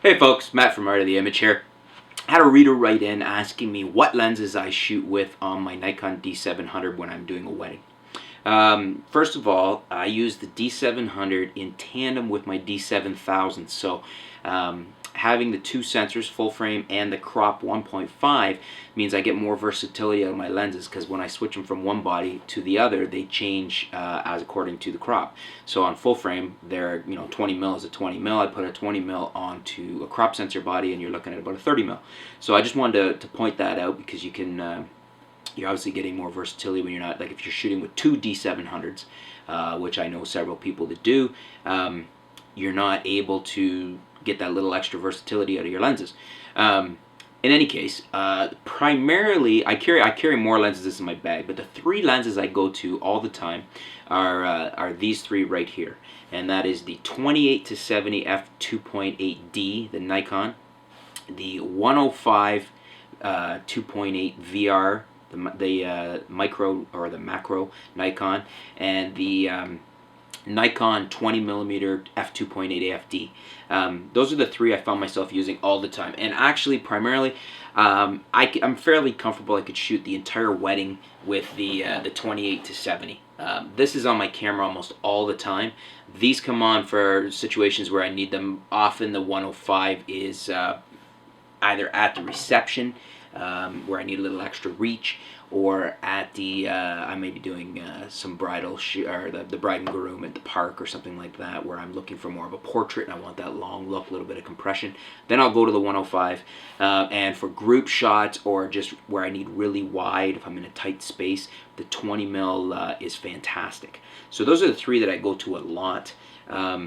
Hey folks, Matt from Art of the Image here. I had a reader write in asking me what lenses I shoot with on my Nikon D700 when I'm doing a wedding. First of all, I use the D700 in tandem with my D7000, so having the two sensors, full frame and the crop 1.5, means I get more versatility out of my lenses, because when I switch them from one body to the other, they change as according to the crop. So on full frame, they're 20 mil is a 20 mil. I put a 20 mil onto a crop sensor body, and you're looking at about a 30 mil. So I just wanted to point that out, because you can. You're obviously getting more versatility when you're not, like if you're shooting with two D700s, which I know several people that do, you're not able to get that little extra versatility out of your lenses. In any case, primarily I carry more lenses in my bag, but the three lenses I go to all the time are these three right here, and that is the 28-70 f2.8D, the Nikon, the 105 2.8 VR, the micro or the macro Nikon, and the Nikon 20mm f2.8 AFD. Those are the three I found myself using all the time, and actually primarily I'm fairly comfortable. I could shoot the entire wedding with the 28-70. This is on my camera almost all the time. These come on for situations where I need them. Often the 105 is either at the reception, where I need a little extra reach, or at the I may be doing some bridal or the bride and groom at the park or something like that, where I'm looking for more of a portrait and I want that long look, a little bit of compression. Then I'll go to the 105, and for group shots or just where I need really wide, if I'm in a tight space, the 20 mil is fantastic. So those are the three that I go to a lot. The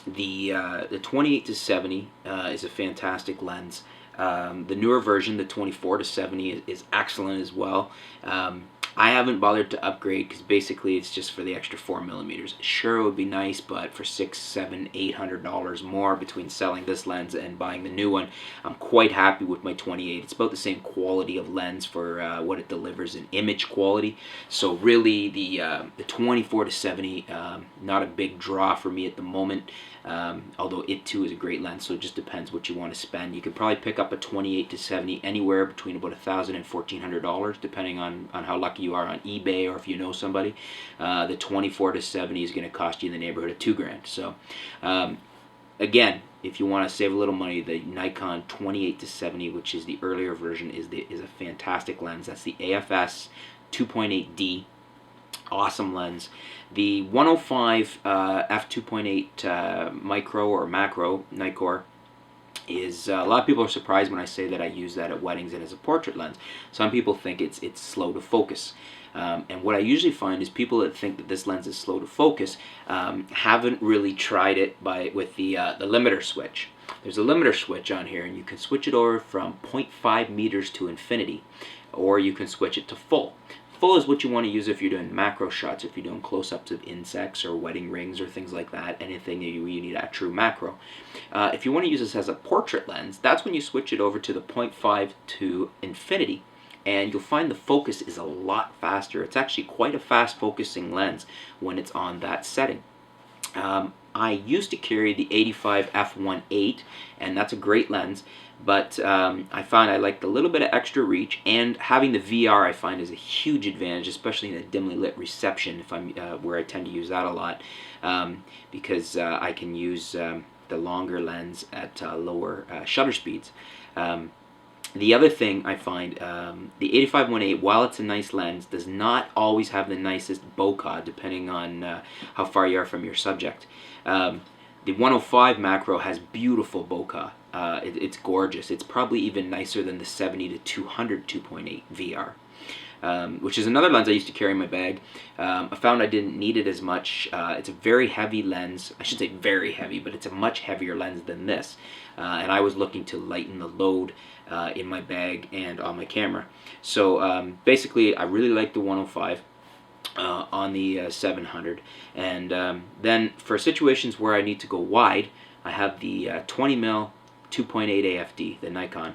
28-70 is a fantastic lens. The newer version, the 24-70, is excellent as well. I haven't bothered to upgrade, because basically it's just for the extra 4mm. Sure, it would be nice, but for $600, $700, $800 more between selling this lens and buying the new one, I'm quite happy with my 28. It's about the same quality of lens for what it delivers in image quality. So really, the 24-70, not a big draw for me at the moment. Although it too is a great lens, so it just depends what you want to spend. You could probably pick up a 28-70 anywhere between about $1,000 and $1,400, depending on how lucky you are on eBay or if you know somebody. The 24-70 is going to cost you in the neighborhood of $2,000. So again, if you want to save a little money, the Nikon 28-70, which is the earlier version, is a fantastic lens. That's the AFS 2.8D. Awesome lens. The 105 f2.8 micro or macro Nikkor is a lot of people are surprised when I say that I use that at weddings and as a portrait lens. Some people think it's slow to focus. And what I usually find is people that think that this lens is slow to focus haven't really tried it with the limiter switch. There's a limiter switch on here, and you can switch it over from 0.5 meters to infinity, or you can switch it to full. Full is what you want to use if you're doing macro shots, if you're doing close-ups of insects or wedding rings or things like that, anything you need a true macro. If you want to use this as a portrait lens, that's when you switch it over to the 0.5 to infinity, and you'll find the focus is a lot faster. It's actually quite a fast focusing lens when it's on that setting. I used to carry the 85 f1.8, and that's a great lens, but I find I liked a little bit of extra reach, and having the VR I find is a huge advantage, especially in a dimly lit reception, if I'm where I tend to use that a lot, because I can use the longer lens at lower shutter speeds. The other thing I find, the 85-1.8, while it's a nice lens, does not always have the nicest bokeh, depending on how far you are from your subject. The 105 macro has beautiful bokeh. It's gorgeous. It's probably even nicer than the 70-200 2.8 VR. Which is another lens I used to carry in my bag. I found I didn't need it as much. It's a very heavy lens. I should say very heavy, but it's a much heavier lens than this. And I was looking to lighten the load in my bag and on my camera. So basically, I really like the 105 on the 700. And then for situations where I need to go wide, I have the 20mm 2.8 AFD, the Nikon.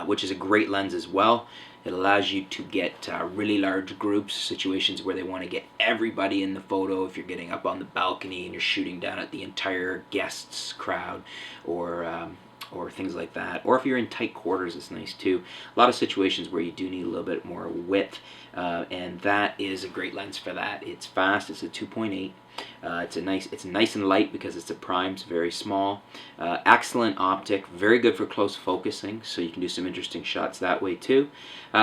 which is a great lens as well. It allows you to get really large groups, situations where they want to get everybody in the photo. If you're getting up on the balcony and you're shooting down at the entire guests crowd, or things like that. Or if you're in tight quarters, it's nice too. A lot of situations where you do need a little bit more width, and that is a great lens for that. It's fast. It's a 2.8. It's nice and light because it's a prime. It's very small. Excellent optic. Very good for close focusing, so you can do some interesting shots that way too.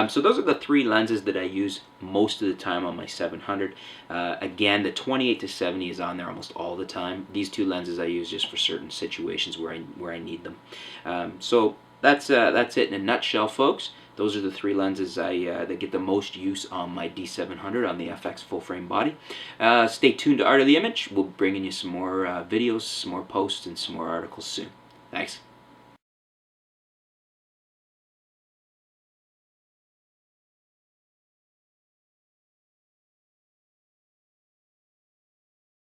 So those are the three lenses that I use most of the time on my 700. Again, the 28 to 70 is on there almost all the time. These two lenses I use just for certain situations where I need them. So that's it in a nutshell, folks. Those are the three lenses that get the most use on my D700 on the FX full frame body. Stay tuned to Art of the Image. We'll be bringing you some more videos, some more posts, and some more articles soon. Thanks.